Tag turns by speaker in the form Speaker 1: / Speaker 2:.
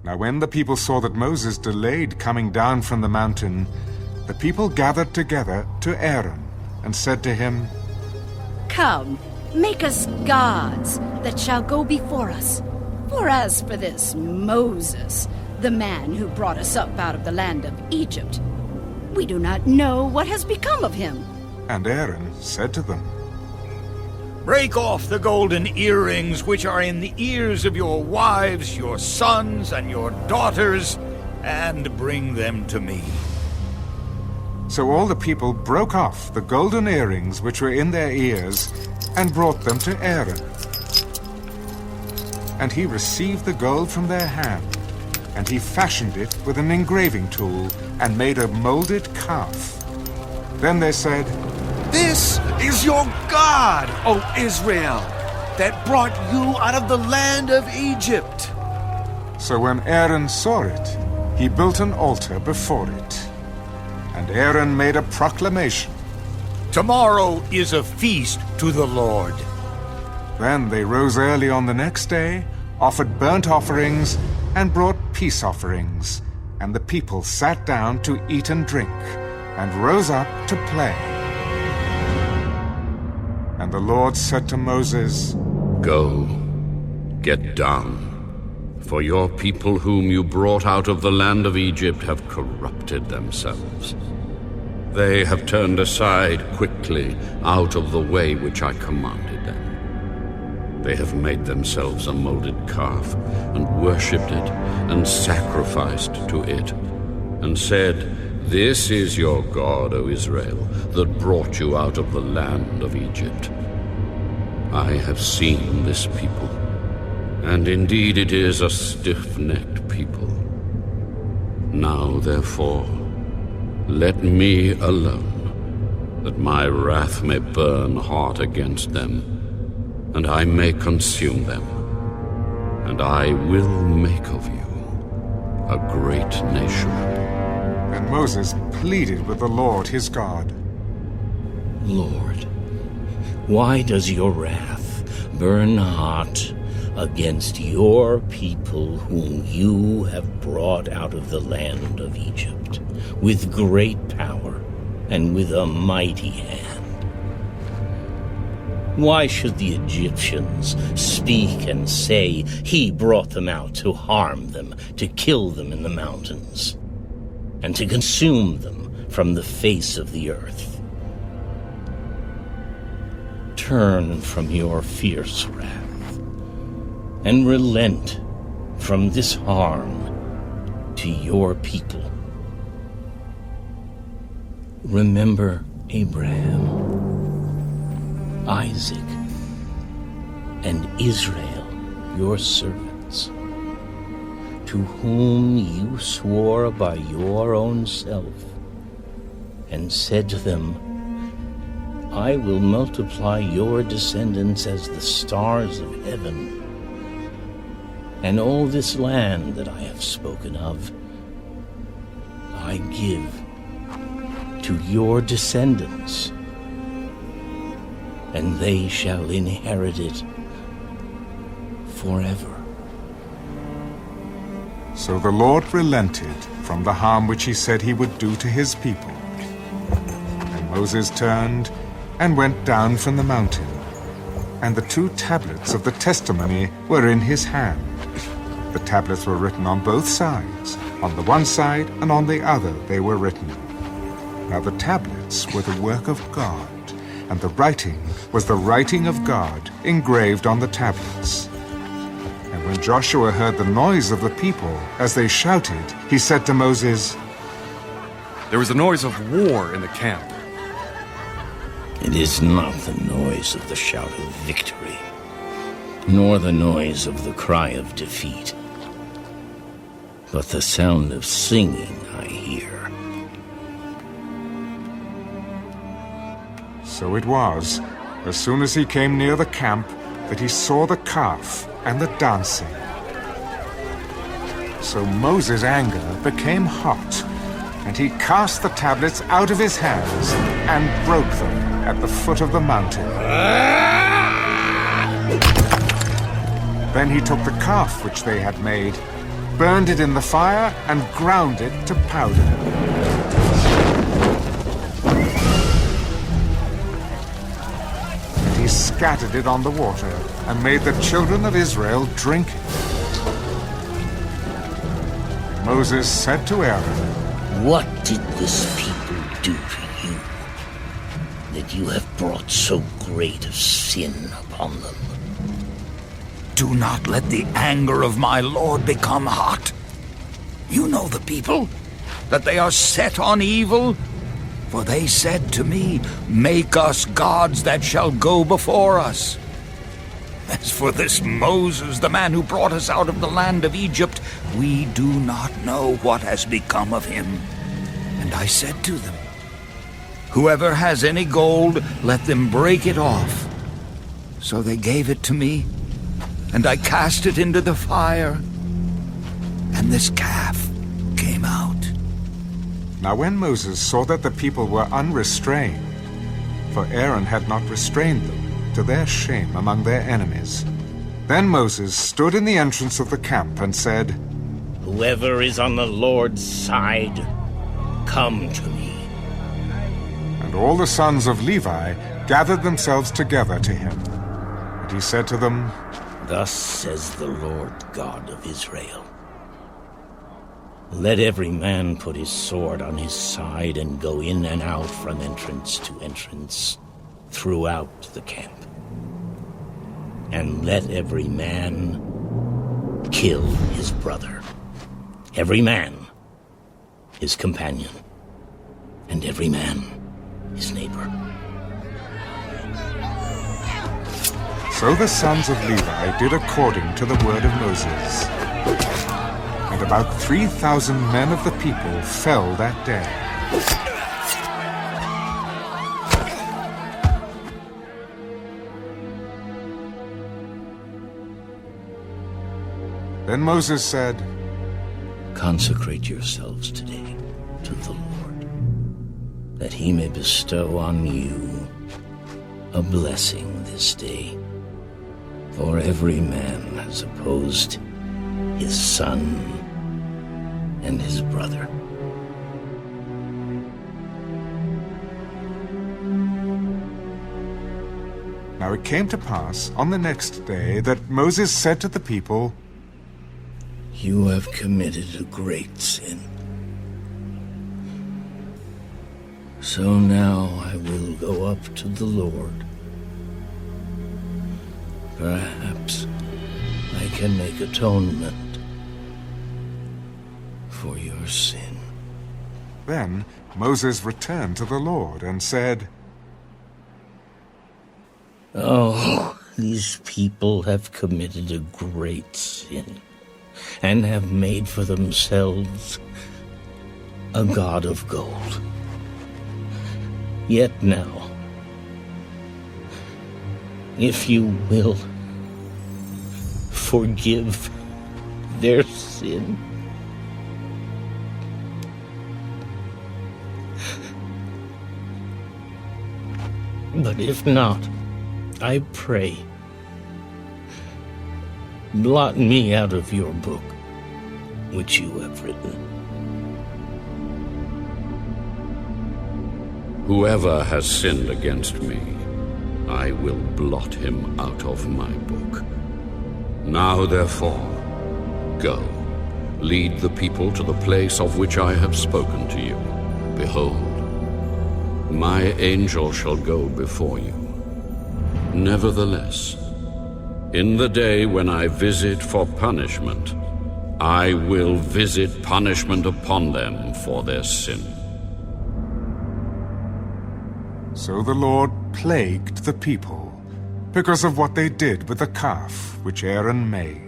Speaker 1: Now when the people saw that Moses delayed coming down from the mountain, the people gathered together to Aaron and said to him,
Speaker 2: "Come, make us gods that shall go before us. For as for this Moses, the man who brought us up out of the land of Egypt, we do not know what has become of him."
Speaker 1: And Aaron said to them,
Speaker 3: Break off the golden earrings which are in the ears of your wives, your sons, and your daughters, and bring them to me.
Speaker 1: So all the people broke off the golden earrings which were in their ears and brought them to Aaron. And he received the gold from their hand, and he fashioned it with an engraving tool and made a molded calf. Then they said,
Speaker 4: "This is your God, O Israel, that brought you out of the land of Egypt."
Speaker 1: So when Aaron saw it, he built an altar before it. And Aaron made a proclamation.
Speaker 3: Tomorrow is a feast to the Lord.
Speaker 1: Then they rose early on the next day, offered burnt offerings, and brought peace offerings. And the people sat down to eat and drink, and rose up to play. And the Lord said to Moses,
Speaker 5: Go, get down, for your people whom you brought out of the land of Egypt have corrupted themselves. They have turned aside quickly out of the way which I commanded them. They have made themselves a molded calf, and worshipped it, and sacrificed to it, and said, This is your God, O Israel, that brought you out of the land of Egypt. I have seen this people, and indeed it is a stiff-necked people. Now, therefore, let me alone, that my wrath may burn hot against them, and I may consume them, and I will make of you a great nation.
Speaker 1: And Moses pleaded with the Lord his God.
Speaker 6: Lord, why does your wrath burn hot against your people whom you have brought out of the land of Egypt with great power and with a mighty hand? Why should the Egyptians speak and say, He brought them out to harm them, to kill them in the mountains, and to consume them from the face of the earth? Turn from your fierce wrath, and relent from this harm to your people. Remember Abraham, Isaac, and Israel, your servants, to whom you swore by your own self, and said to them, I will multiply your descendants as the stars of heaven, and all this land that I have spoken of, I give to your descendants, and they shall inherit it forever.
Speaker 1: So the Lord relented from the harm which he said he would do to his people. And Moses turned and went down from the mountain, and the 2 tablets of the testimony were in his hand. The tablets were written on both sides, on the one side and on the other they were written. Now the tablets were the work of God, and the writing was the writing of God engraved on the tablets. And when Joshua heard the noise of the people as they shouted, he said to Moses,
Speaker 7: There is a noise of war in the camp.
Speaker 6: It is not the noise of the shout of victory, nor the noise of the cry of defeat, but the sound of singing I hear.
Speaker 1: So it was, as soon as he came near the camp, that he saw the calf and the dancing. So Moses' anger became hot, and he cast the tablets out of his hands and broke them at the foot of the mountain. Then he took the calf which they had made, burned it in the fire, and ground it to powder. And he scattered it on the water, and made the children of Israel drink it. Moses said to Aaron,
Speaker 6: What did this people do to you, that you have brought so great a sin upon them?
Speaker 3: Do not let the anger of my Lord become hot. You know the people, that they are set on evil. For they said to me, Make us gods that shall go before us. As for this Moses, the man who brought us out of the land of Egypt, we do not know what has become of him. And I said to them, Whoever has any gold, let them break it off. So they gave it to me, and I cast it into the fire, and this calf came out.
Speaker 1: Now when Moses saw that the people were unrestrained, for Aaron had not restrained them, to their shame among their enemies, then Moses stood in the entrance of the camp and said,
Speaker 6: Whoever is on the Lord's side, come to me.
Speaker 1: And all the sons of Levi gathered themselves together to him. And he said to them,
Speaker 6: Thus says the Lord God of Israel, Let every man put his sword on his side and go in and out from entrance to entrance throughout the camp. And let every man kill his brother, every man his companion, and every man his neighbor.
Speaker 1: So the sons of Levi did according to the word of Moses. And about 3,000 men of the people fell that day. Then Moses said,
Speaker 6: Consecrate yourselves today to the Lord, that he may bestow on you a blessing this day. For every man has opposed his son and his brother.
Speaker 1: Now it came to pass on the next day that Moses said to the people,
Speaker 6: You have committed a great sin. So now I will go up to the Lord. Perhaps I can make atonement for your sin.
Speaker 1: Then Moses returned to the Lord and said,
Speaker 6: Oh, these people have committed a great sin, and have made for themselves a god of gold. Yet now, if you will forgive their sin, but if not, I pray, blot me out of your book, which you have written.
Speaker 5: Whoever has sinned against me, I will blot him out of my book. Now, therefore, go, lead the people to the place of which I have spoken to you. Behold, my angel shall go before you. Nevertheless, in the day when I visit for punishment, I will visit punishment upon them for their sin.
Speaker 1: So the Lord plagued the people because of what they did with the calf which Aaron made.